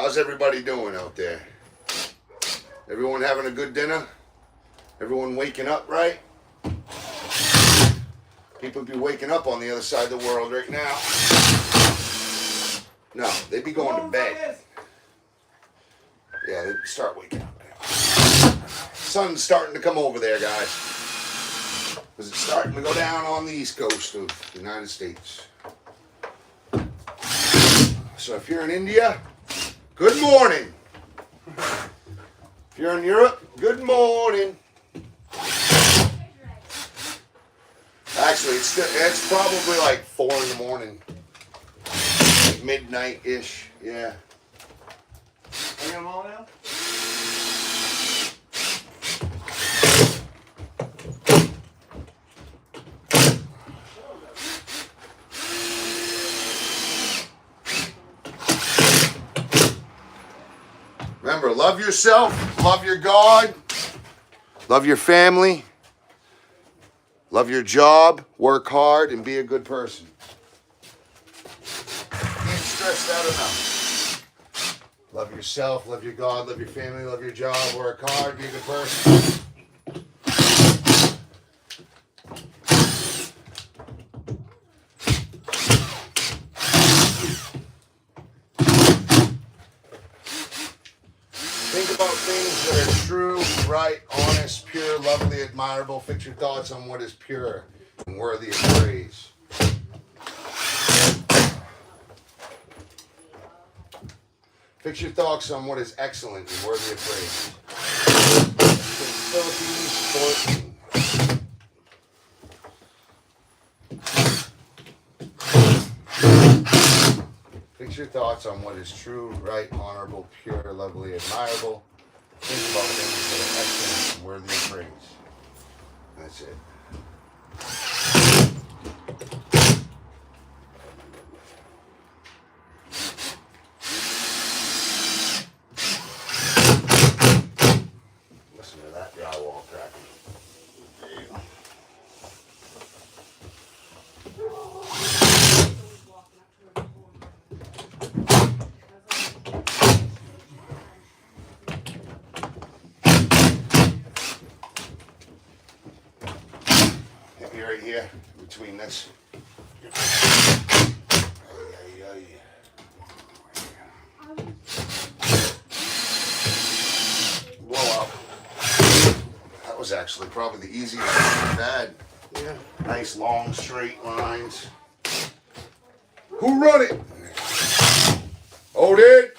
How's everybody doing out there? Everyone having a good dinner? Everyone waking up right? People be waking up on the other side of the world right now. No, they be going to bed. Yeah, they start waking up now. Sun's starting to come over there, guys. Because it's starting to go down on the east coast of the United States. So if you're in India, good morning. If you're in Europe, good morning. Actually, it's probably like 4 in the morning. Like midnight-ish, yeah. Are you on all now? Remember, love yourself, love your God, love your family, love your job, work hard, and be a good person. Can't stress that enough. Love yourself, love your God, love your family, love your job, work hard, be a good person. Think about things that are true, right, honest, pure, lovely, admirable. Fix your thoughts on what is pure and worthy of praise. Fix your thoughts on what is excellent and worthy of praise. Philippines 14. Fix your thoughts on what is true, right, honorable, pure, lovely, admirable. Think about things that are excellent and worthy of praise. That's it. Listen to that drywall cracking. There you go. Hit me right here between this. Blowout. That was actually probably the easiest thing we've had. Yeah. Nice long straight lines. Who run it? Oh, did?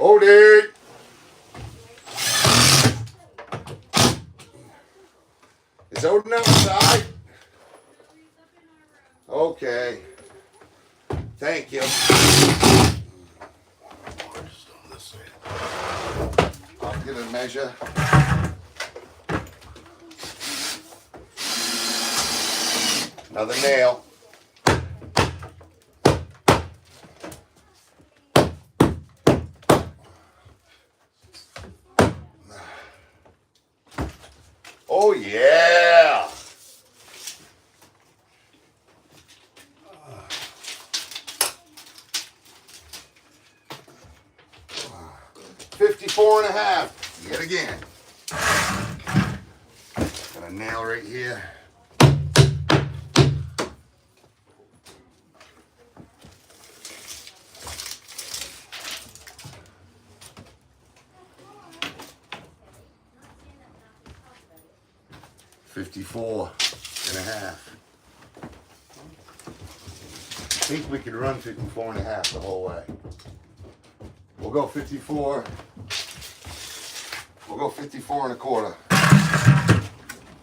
Oh, did? Is Odin outside? Okay. Thank you. I'll get a measure. Another nail. Oh, yeah. 54 and a half. Yet again. Got a nail right here. $54 and a half. I think we could run 54 and a half the whole way. We'll go 54. We'll go 54 and a quarter.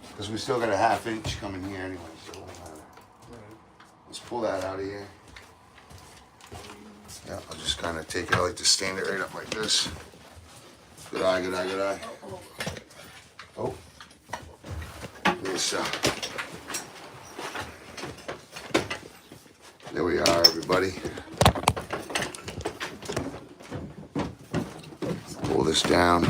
Because we still got a ½ inch coming here anyway, so it won't matter. Let's pull that out of here. Yeah, I'll just kind of take it. I like to stand it right up like this. Good eye, good eye, good eye. Oh. This, there we are, everybody. Pull this down.